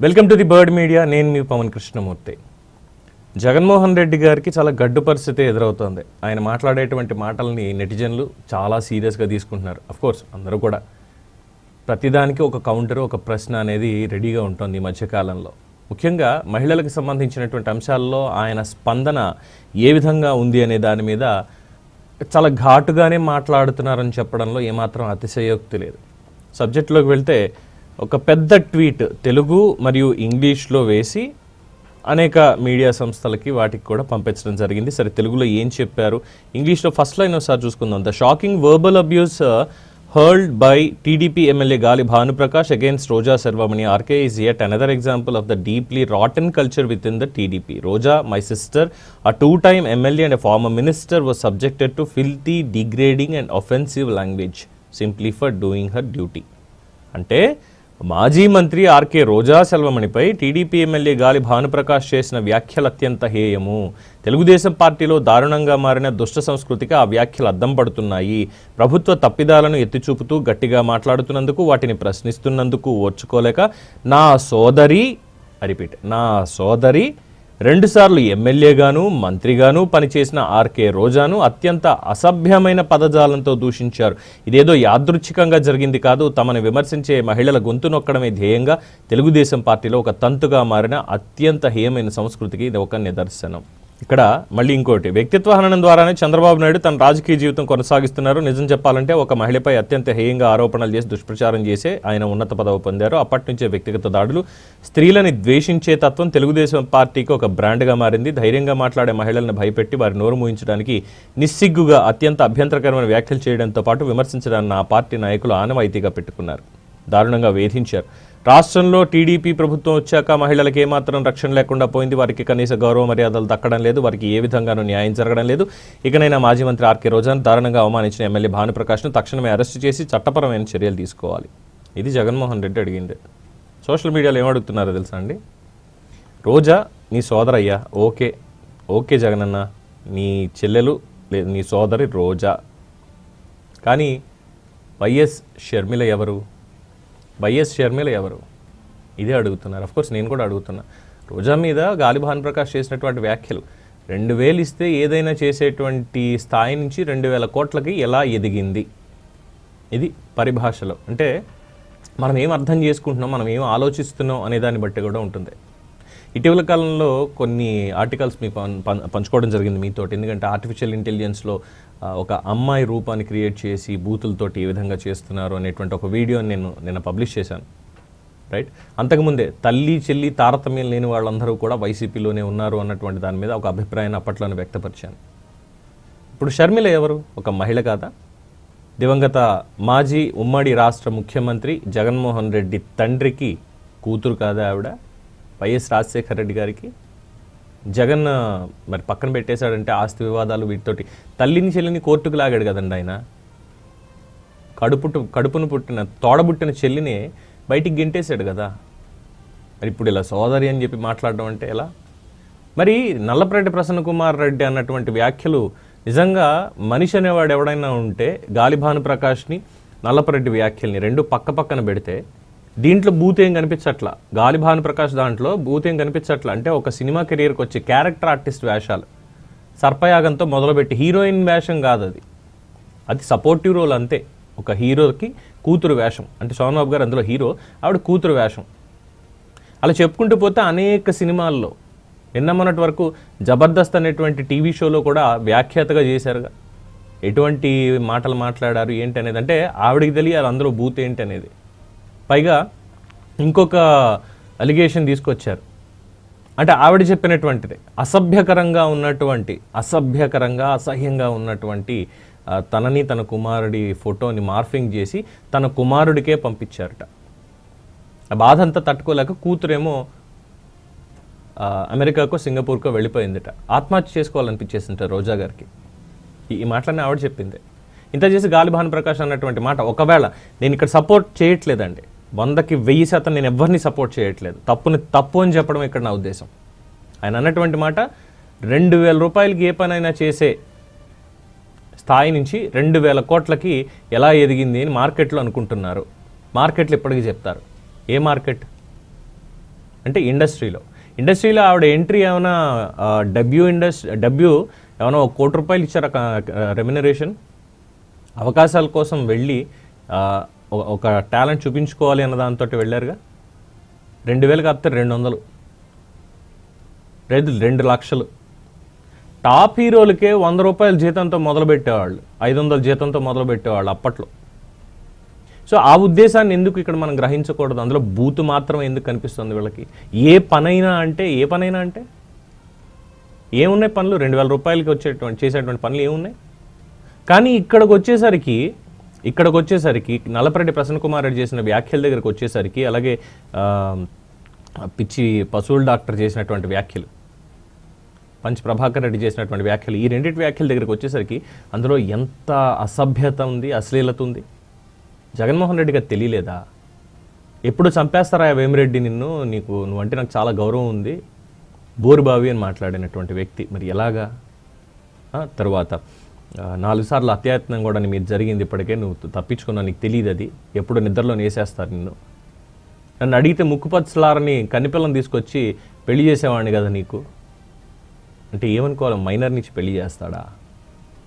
Welcome to the bird media. నేను మీ పవన్ కృష్ణమూర్తి. జగన్మోహన్ రెడ్డి గారికి చాలా గడ్డు పరిస్థితి ఎదురవుతోంది. ఆయన మాట్లాడేటువంటి మాటల్ని నెటిజన్లు చాలా సీరియస్గా తీసుకుంటున్నారు. అఫ్కోర్స్ అందరూ కూడా ప్రతిదానికి ఒక కౌంటర్, ఒక ప్రశ్న అనేది రెడీగా ఉంటుంది ఈ మధ్యకాలంలో. ముఖ్యంగా మహిళలకు సంబంధించినటువంటి అంశాల్లో ఆయన స్పందన ఏ విధంగా ఉంది అనే దాని మీద చాలా ఘాటుగానే మాట్లాడుతున్నారని చెప్పడంలో ఏమాత్రం అతిశయోక్తి లేదు. సబ్జెక్టులోకి వెళ్తే ఒక పెద్ద ట్వీట్ తెలుగు మరియు ఇంగ్లీష్లో వేసి అనేక మీడియా సంస్థలకి వాటికి కూడా పంపించడం జరిగింది. సరే, తెలుగులో ఏం చెప్పారు, ఇంగ్లీష్లో ఫస్ట్ లైన్ ఒకసారి చూసుకుందాం. The shocking verbal abuse hurled by TDP MLA Gali Bhanuprakash against Roja Selvamani RK is yet another example of the deeply rotten culture within the TDP. Roja, my sister, a two-time MLA and a former minister, was subjected to filthy, degrading and offensive language simply for doing her duty. అంటే మాజీ మంత్రి RK రోజా సెల్వమణిపై TDP MLA Gali Bhanuprakash చేసిన వ్యాఖ్యలు అత్యంత హేయము. తెలుగుదేశం పార్టీలో దారుణంగా మారిన దుష్ట సంస్కృతికి ఆ వ్యాఖ్యలు అద్దం పడుతున్నాయి. ప్రభుత్వ తప్పిదాలను ఎత్తిచూపుతూ గట్టిగా మాట్లాడుతున్నందుకు, వాటిని ప్రశ్నిస్తున్నందుకు ఓర్చుకోలేక నా సోదరి 2 సార్లు ఎమ్మెల్యేగాను మంత్రిగాను పనిచేసిన ఆర్కే రోజాను అత్యంత అసభ్యమైన పదజాలంతో దూషించారు. ఇదేదో యాదృచ్ఛికంగా జరిగింది కాదు. తమను విమర్శించే మహిళల గొంతు నొక్కడమే ధ్యేయంగా తెలుగుదేశం పార్టీలో ఒక తంతుగా మారిన అత్యంత హేయమైన సంస్కృతికి ఇది ఒక నిదర్శనం. ఇక్కడ మళ్ళీ ఇంకోటి, వ్యక్తిత్వ హననం ద్వారానే చంద్రబాబు నాయుడు తన రాజకీయ జీవితం కొనసాగిస్తున్నారు. నిజం చెప్పాలంటే ఒక మహిళపై అత్యంత హేయంగా ఆరోపణలు చేసి దుష్ప్రచారం చేసే ఆయన ఉన్నత పదవి పొందారు. అప్పటి నుంచే వ్యక్తిగత దాడులు, స్త్రీలని ద్వేషించే తత్వం తెలుగుదేశం పార్టీకి ఒక బ్రాండ్గా మారింది. ధైర్యంగా మాట్లాడే మహిళలను భయపెట్టి వారి నోరు మూయించడానికి నిస్సిగ్గుగా అత్యంత అభ్యంతరకరమైన వ్యాఖ్యలు చేయడంతో పాటు విమర్శించడాన్ని ఆ పార్టీ నాయకులు ఆనవాయితీగా పెట్టుకున్నారు. దారుణంగా వేధించారు. రాష్ట్రంలో టీడీపీ ప్రభుత్వం వచ్చాక మహిళలకు ఏమాత్రం రక్షణ లేకుండా పోయింది. వారికి కనీస గౌరవ మర్యాదలు దక్కడం లేదు. వారికి ఏ విధంగానూ న్యాయం జరగడం లేదు. ఇకనైనా మాజీ మంత్రి ఆర్కే రోజాను దారుణంగా అవమానించిన ఎమ్మెల్యే భానుప్రకాష్ను తక్షణమే అరెస్టు చేసి చట్టపరమైన చర్యలు తీసుకోవాలి. ఇది జగన్మోహన్ రెడ్డి అడిగింది. సోషల్ మీడియాలో ఏమడుగుతున్నారో తెలుసా అండి? రోజా నీ సోదరయ్యా, ఓకే జగనన్న, నీ చెల్లెలు లేదు, నీ సోదరి రోజా. కానీ వైఎస్ షర్మిల ఎవరు? ఇదే అడుగుతున్నారు. అఫ్కోర్స్ నేను కూడా అడుగుతున్నా. రోజా మీద గాలి భానుప్రకాష్ చేసినటువంటి వ్యాఖ్యలు 2000 ఇస్తే ఏదైనా చేసేటువంటి స్థాయి నుంచి 2000 కోట్లకి ఎలా ఎదిగింది? ఇది పరిభాషలో. అంటే మనం ఏం అర్థం చేసుకుంటున్నాం, మనం ఏం ఆలోచిస్తున్నాం అనే దాన్ని బట్టి కూడా ఉంటుంది. ఇటీవల కాలంలో కొన్ని ఆర్టికల్స్ మీకు పంచుకోవడం జరిగింది మీతోటి. ఎందుకంటే ఆర్టిఫిషియల్ ఇంటెలిజెన్స్లో ఒక అమ్మాయి రూపాన్ని క్రియేట్ చేసి బూతులతోటి ఏ విధంగా చేస్తున్నారు అనేటువంటి ఒక వీడియోని నేను పబ్లిష్ చేశాను. రైట్, అంతకుముందే తల్లి చెల్లి తారతమ్యం లేని వాళ్ళందరూ కూడా వైసీపీలోనే ఉన్నారు అన్నటువంటి దాని మీద ఒక అభిప్రాయాన్ని అప్పట్లోనే వ్యక్తపరిచాను. ఇప్పుడు షర్మిల ఎవరు? ఒక మహిళ కాదా? దివంగత మాజీ ఉమ్మడి రాష్ట్ర ముఖ్యమంత్రి జగన్మోహన్ రెడ్డి తండ్రికి కూతురు కాదా ఆవిడ? వైఎస్ రాజశేఖర రెడ్డి గారికి. జగన్ మరి పక్కన పెట్టేశాడంటే ఆస్తి వివాదాలు వీటితోటి తల్లిని చెల్లిని కోర్టుకు లాగాడు కదండి ఆయన. కడుపును పుట్టిన తోడబుట్టిన చెల్లిని బయటికి గెంటేశాడు కదా. మరి ఇప్పుడు ఇలా సోదరి అని చెప్పి మాట్లాడడం అంటే ఎలా? మరి నల్లపరెడ్డి ప్రసన్న కుమార్ రెడ్డి అన్నటువంటి వ్యాఖ్యలు నిజంగా మనిషి అనేవాడు ఎవడైనా ఉంటే గాలి భానుప్రకాష్ని, నల్లపరెడ్డి వ్యాఖ్యల్ని రెండు పక్కన పెడితే దీంట్లో బూతేం కనిపించట్లా. గాలి భానుప్రకాష్ దాంట్లో బూతేం కనిపించట్లా. అంటే ఒక సినిమా కెరియర్కి వచ్చి క్యారెక్టర్ ఆర్టిస్ట్ వేషాలు, సర్పయాగంతో మొదలుపెట్టి హీరోయిన్ వేషం కాదు అది సపోర్టివ్ రోల్ అంతే. ఒక హీరోకి కూతురు వేషం, అంటే సోమబాబు గారు అందులో హీరో, ఆవిడ కూతురు వేషం. అలా చెప్పుకుంటూ పోతే అనేక సినిమాల్లో, నిన్న మొన్నటి వరకు జబర్దస్త్ అనేటువంటి టీవీ షోలో కూడా వ్యాఖ్యాతగా చేశారుగా. ఎటువంటి మాటలు మాట్లాడారు ఏంటి అనేది అంటే ఆవిడికి తెలియాలి అందులో బూత్ ఏంటి అనేది. పైగా ఇంకొక అలిగేషన్ తీసుకొచ్చారు. అంటే ఆవిడ చెప్పినటువంటిది అసభ్యకరంగా అసహ్యంగా ఉన్నటువంటి తనని తన కుమారుడి ఫోటోని మార్ఫింగ్ చేసి తన కుమారుడికే పంపించారట. ఆ బాధ అంతా తట్టుకోలేక కూతురేమో అమెరికాకో సింగపూర్కో వెళ్ళిపోయిందట. ఆత్మహత్య చేసుకోవాలనిపించేసింట రోజా గారికి. ఈ మాటలన్నీ ఆవిడ చెప్పింది. ఇంత చేసి గాలి భానుప్రకాష్ అన్నటువంటి మాట, ఒకవేళ నేను ఇక్కడ సపోర్ట్ చేయట్లేదండి, 100కి 1000% నేను ఎవరిని సపోర్ట్ చేయట్లేదు, తప్పు అని చెప్పడం ఇక్కడ నా ఉద్దేశం. ఆయన అన్నటువంటి మాట 2000 రూపాయలకి ఏ పనైనా చేసే స్థాయి నుంచి 2000 కోట్లకి ఎలా ఎదిగింది అని మార్కెట్లో అనుకుంటున్నారు. మార్కెట్లు ఇప్పటికీ చెప్తారు. ఏ మార్కెట్? అంటే ఇండస్ట్రీలో ఆవిడ ఎంట్రీ ఏమైనా డబ్యూ ఏమైనా ₹1 కోటి ఇచ్చారా రెమ్యునరేషన్? అవకాశాల కోసం వెళ్ళి ఒక టాలెంట్ చూపించుకోవాలి అన్న దాంతో వెళ్ళారుగా. 2,000 కాపితే 200, 2 లక్షలు. టాప్ హీరోలకే ₹100 జీతంతో మొదలుపెట్టేవాళ్ళు, 500 జీతంతో మొదలుపెట్టేవాళ్ళు అప్పట్లో. సో ఆ ఉద్దేశాన్ని ఎందుకు ఇక్కడ మనం గ్రహించకూడదు? అందులో బూతు మాత్రమే ఎందుకు కనిపిస్తుంది వీళ్ళకి? ఏ పనైనా అంటే ఏమున్నాయి పనులు? ₹2,000 చేసేటువంటి పనులు ఏమున్నాయి? కానీ ఇక్కడికి వచ్చేసరికి నల్లపరెడ్డి ప్రసన్న కుమార్ రెడ్డి చేసిన వ్యాఖ్యల దగ్గరికి వచ్చేసరికి, అలాగే పిచ్చి పశువుల డాక్టర్ చేసినటువంటి వ్యాఖ్యలు, పంచ్ ప్రభాకర్ రెడ్డి చేసినటువంటి వ్యాఖ్యలు, ఈ రెండింటి వ్యాఖ్యల దగ్గరికి వచ్చేసరికి అందులో ఎంత అసభ్యత ఉంది, అశ్లీలత ఉంది. జగన్మోహన్ రెడ్డి గారు తెలియలేదా? ఎప్పుడు చంపేస్తారా వేమిరెడ్డి నువ్వంటే నాకు చాలా గౌరవం ఉంది, బోరుబావి అని మాట్లాడినటువంటి వ్యక్తి మరి ఎలాగా? తర్వాత 4 సార్లు అత్యాయత్నం కూడా నీ మీద జరిగింది, ఇప్పటికే నువ్వు తప్పించుకున్నా, నీకు తెలియదు అది, ఎప్పుడు నిద్రలో వేసేస్తారు నిన్ను. నన్ను అడిగితే ముక్కుపచ్చలారని కన్నిపిల్లని తీసుకొచ్చి పెళ్లి చేసేవాడిని కదా నీకు అంటే ఏమనుకోవాలి? మైనర్ నుంచి పెళ్లి చేస్తాడా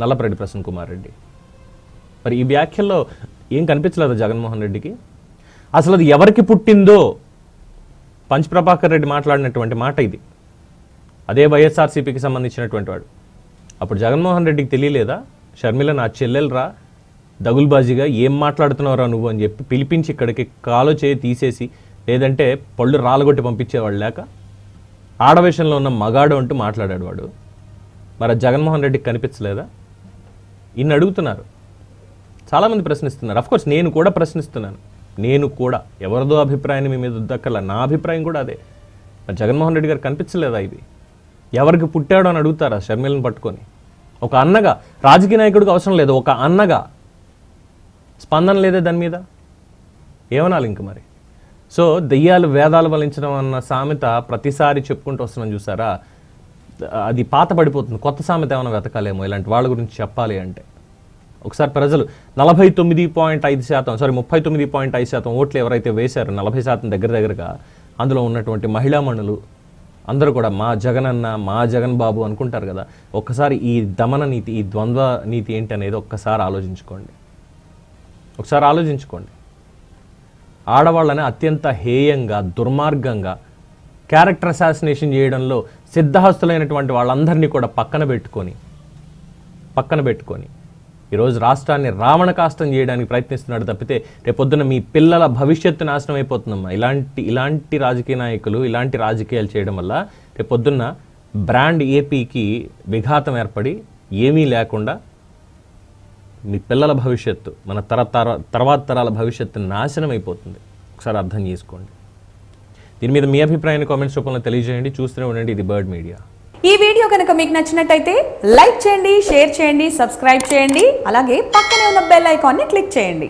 నల్లపరెడ్డి ప్రసన్న కుమార్ రెడ్డి? మరి ఈ వ్యాఖ్యల్లో ఏం కనిపించలేదు జగన్మోహన్ రెడ్డికి? అసలు అది ఎవరికి పుట్టిందో పంచ్ ప్రభాకర్ రెడ్డి మాట్లాడినటువంటి మాట ఇది. అదే వైఎస్ఆర్సీపీకి సంబంధించినటువంటి వాడు. అప్పుడు జగన్మోహన్ రెడ్డికి తెలియలేదా? షర్మిల నా చెల్లెలరా, దగుల్బాజీగా ఏం మాట్లాడుతున్నావురా నువ్వు అని చెప్పి పిలిపించి ఇక్కడికి కాలో చేయి తీసేసి, లేదంటే పళ్ళు రాలగొట్టి పంపించేవాడు లేక, ఆడవేషంలో ఉన్న మగాడు అంటూ మాట్లాడాడు వాడు. మరి జగన్మోహన్ రెడ్డికి కనిపించలేదా? ఇన్ని అడుగుతున్నారు, చాలామంది ప్రశ్నిస్తున్నారు. అఫ్కోర్స్ నేను కూడా ప్రశ్నిస్తున్నాను. నేను కూడా ఎవరిదో అభిప్రాయాన్ని మీ మీద దక్కల, నా అభిప్రాయం కూడా అదే. మరి జగన్మోహన్ రెడ్డి గారు కనిపించలేదా? ఇది ఎవరికి పుట్టాడో అని అడుగుతారా షర్మిలను పట్టుకొని? ఒక అన్నగా, రాజకీయ నాయకుడికి అవసరం లేదు, ఒక అన్నగా స్పందన లేదే దాని మీద, ఏమనాలి ఇంక మరి? సో దెయ్యాలు వేదాలు వలించడం అన్న సామెత ప్రతిసారి చెప్పుకుంటూ వస్తున్నాం చూసారా, అది పాత పడిపోతుంది. కొత్త సామెత ఏమైనా వెతకాలేమో ఇలాంటి వాళ్ళ గురించి చెప్పాలి అంటే. ఒకసారి ప్రజలు 39.5% ఓట్లు ఎవరైతే వేశారో, 40% దగ్గరగా, అందులో ఉన్నటువంటి మహిళామణులు అందరూ కూడా మా జగన్ అన్న, మా జగన్ బాబు అనుకుంటారు కదా. ఒక్కసారి ఈ దమన నీతి, ఈ ద్వంద్వ నీతి ఏంటి అనేది ఒక్కసారి ఆలోచించుకోండి. ఆడవాళ్ళని అత్యంత హేయంగా, దుర్మార్గంగా క్యారెక్టర్ అసాసినేషన్ చేయడంలో సిద్ధహస్తులైనటువంటి వాళ్ళందరినీ కూడా పక్కన పెట్టుకొని ఈరోజు రాష్ట్రాన్ని రావణ కాష్టం చేయడానికి ప్రయత్నిస్తున్నాడు తప్పితే, రేపొద్దున మీ పిల్లల భవిష్యత్తు నాశనం అయిపోతుందమ్మా. ఇలాంటి రాజకీయ నాయకులు ఇలాంటి రాజకీయాలు చేయడం వల్ల రేపొద్దున్న బ్రాండ్ ఏపీకి విఘాతం ఏర్పడి ఏమీ లేకుండా మీ పిల్లల భవిష్యత్తు, మన తర్వాత తరాల భవిష్యత్తు నాశనం అయిపోతుంది. ఒకసారి అర్థం చేసుకోండి. దీని మీద మీ అభిప్రాయాన్ని కామెంట్స్ రూపంలో తెలియజేయండి. చూస్తూనే ఉండండి ఇది బర్డ్ మీడియా. ఈ వీడియో కనుక మీకు నచ్చినట్టయితే లైక్ చేయండి, షేర్ చేయండి, సబ్స్క్రైబ్ చేయండి. అలాగే పక్కనే ఉన్న బెల్ ఐకాన్ని క్లిక్ చేయండి.